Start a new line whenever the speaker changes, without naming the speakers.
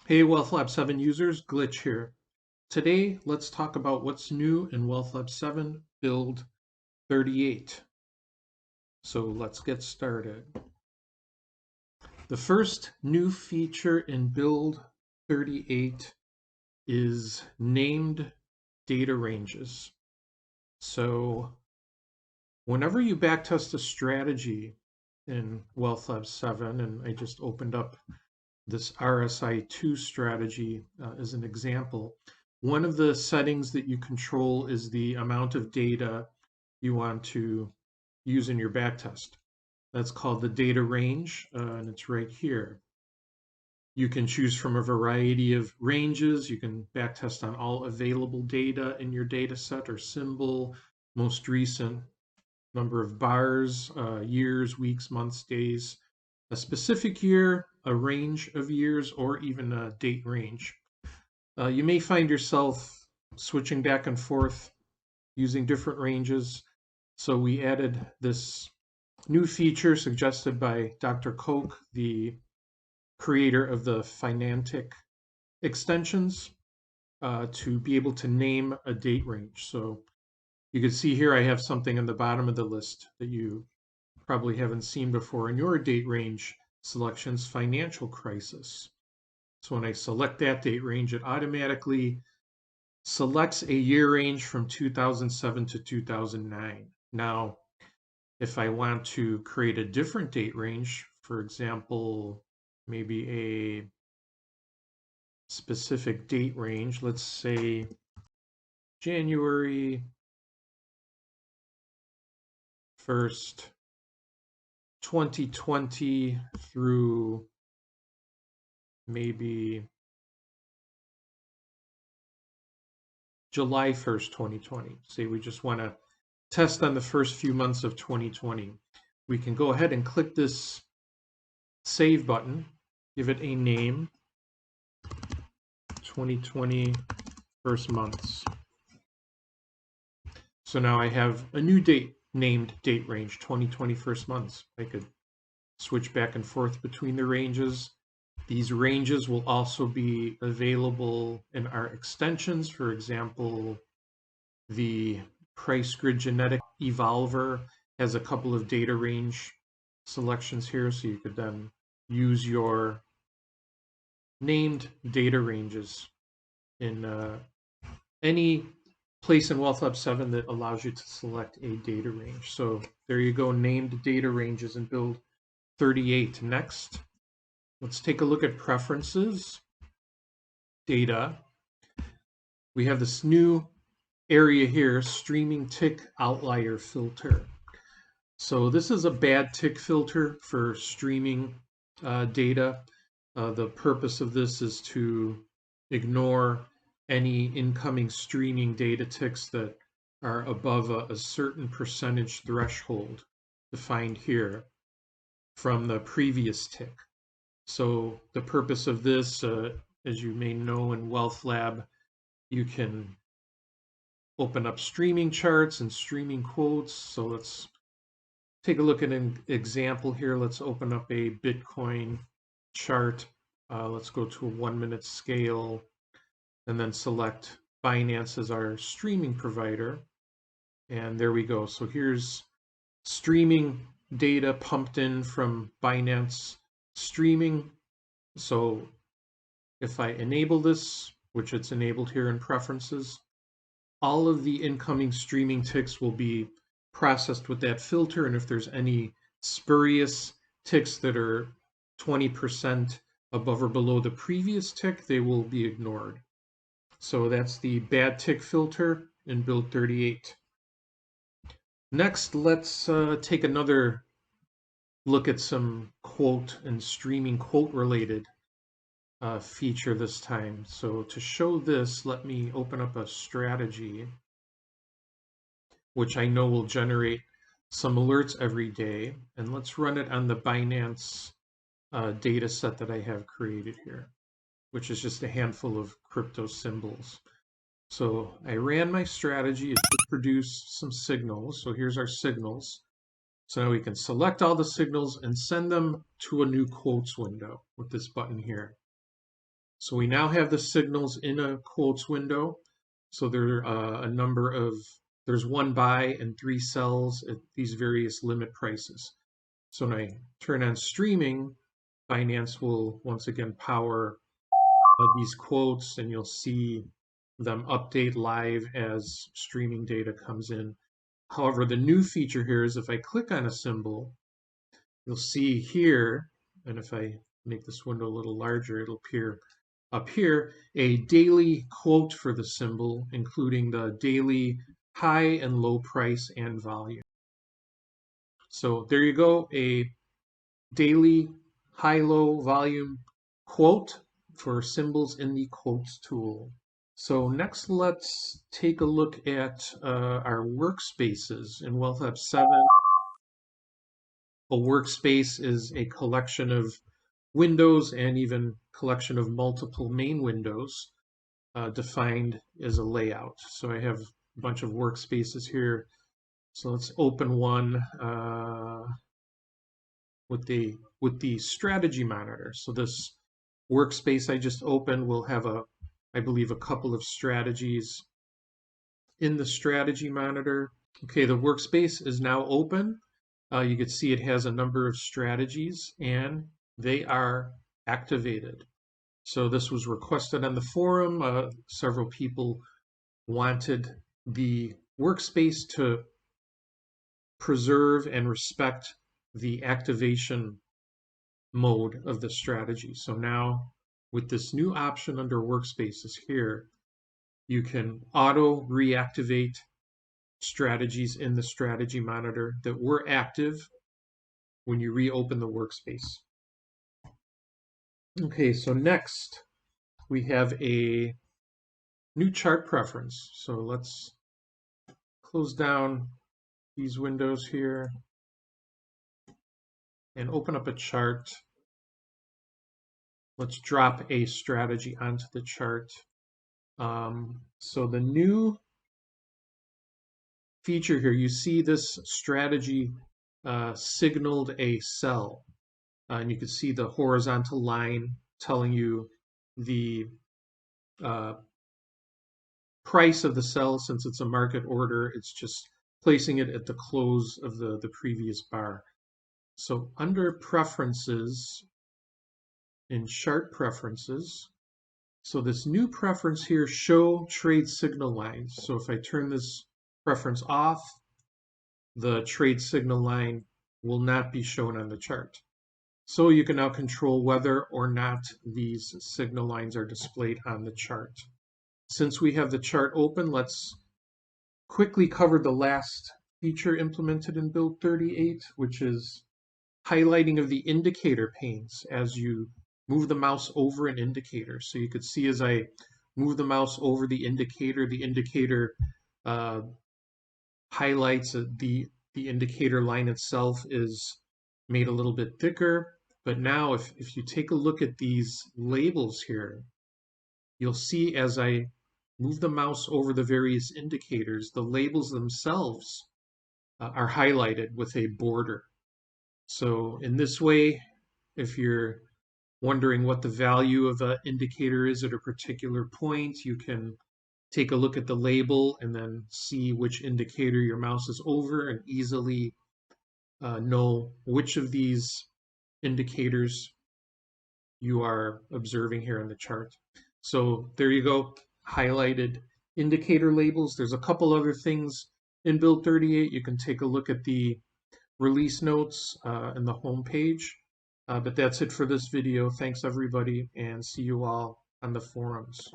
Hey Wealth Lab 7 users, Glitch here. Today, let's talk about what's new in Wealth Lab 7 Build 38. So let's get started. The first new feature in Build 38 is named data ranges. So whenever you backtest a strategy in Wealth Lab 7, and I just opened up this RSI2 strategy as an example, one of the settings that you control is the amount of data you want to use in your backtest. That's called the data range, and it's right here. You can choose from a variety of ranges. You can backtest on all available data in your data set or symbol, most recent number of bars, years, weeks, months, days, a specific year, a range of years, or even a date range. You may find yourself switching back and forth using different ranges. So we added this new feature suggested by Dr. Koch, the creator of the Finantic extensions, to be able to name a date range. So you can see here I have something in the bottom of the list that you probably haven't seen before in your date range selections, financial crisis. So when I select that date range, it automatically selects a year range from 2007 to 2009. Now, if I want to create a different date range, for example, maybe a specific date range, let's say January 1st, 2020 through maybe July 1st, 2020. Say we just want to test on the first few months of 2020. We can go ahead and click this save button, give it a name, 2020 first months. So now I have a new date named date range, 2020 first months. I could switch back and forth between the ranges. These ranges will also be available in our extensions. For example, the Price Grid Genetic Evolver has a couple of data range selections here, so you could then use your named data ranges in any place in Wealth Lab 7 that allows you to select a data range. So there you go, named data ranges in Build 38. Next, let's take a look at preferences, data. We have this new area here, streaming tick outlier filter. So this is a bad tick filter for streaming data. The purpose of this is to ignore any incoming streaming data ticks that are above a certain percentage threshold defined here from the previous tick. So the purpose of this, as you may know in Wealth Lab, you can open up streaming charts and streaming quotes. So let's take a look at an example here. Let's open up a Bitcoin chart. Let's go to a 1-minute scale and then select Binance as our streaming provider. And there we go. So here's streaming data pumped in from Binance streaming. So if I enable this, which it's enabled here in preferences, all of the incoming streaming ticks will be processed with that filter. And if there's any spurious ticks that are 20% above or below the previous tick, they will be ignored. So that's the bad tick filter in Build 38. Next, let's take another look at some quote and streaming quote related feature this time. So to show this, let me open up a strategy, which I know will generate some alerts every day. And let's run it on the Binance data set that I have created here, which is just a handful of crypto symbols. So I ran my strategy. It should produce some signals. So here's our signals. So now we can select all the signals and send them to a new quotes window with this button here. So we now have the signals in a quotes window. So there are there's 1 buy and 3 sells at these various limit prices. So when I turn on streaming, Binance will once again power these quotes, and you'll see them update live as streaming data comes in. However, the new feature here is if I click on a symbol, you'll see here, and if I make this window a little larger, it'll appear up here, a daily quote for the symbol, including the daily high and low price and volume. So there you go, a daily high-low volume quote for symbols in the quotes tool. So next, let's take a look at our workspaces in Wealth App 7. A workspace is a collection of windows and even collection of multiple main windows defined as a layout. So I have a bunch of workspaces here. So let's open one with the strategy monitor. So this workspace I just opened will have I believe a couple of strategies in the strategy monitor. Okay, the workspace is now open. You can see it has a number of strategies and they are activated. So this was requested on the forum. Several people wanted the workspace to preserve and respect the activation mode of the strategy. So now with this new option under workspaces here, you can auto reactivate strategies in the strategy monitor that were active when you reopen the workspace. Okay, so next we have a new chart preference. So let's close down these windows here and open up a chart. Let's drop a strategy onto the chart. So the new feature here, you see this strategy signaled a sell. And you can see the horizontal line telling you the price of the sell. Since it's a market order, it's just placing it at the close of the previous bar. So under preferences, in chart preferences, so this new preference here, show trade signal lines. So if I turn this preference off, the trade signal line will not be shown on the chart. So you can now control whether or not these signal lines are displayed on the chart. Since we have the chart open, let's quickly cover the last feature implemented in Build 38, which is highlighting of the indicator panes as you move the mouse over an indicator. So you could see as I move the mouse over the indicator highlights the indicator line itself is made a little bit thicker. But now if you take a look at these labels here, you'll see as I move the mouse over the various indicators, the labels themselves are highlighted with a border. So in this way, if you're wondering what the value of an indicator is at a particular point, you can take a look at the label and then see which indicator your mouse is over and easily know which of these indicators you are observing here in the chart. So there you go, highlighted indicator labels. There's a couple other things in Build 38. You can take a look at the release notes in the home page. But that's it for this video. Thanks everybody, and see you all on the forums.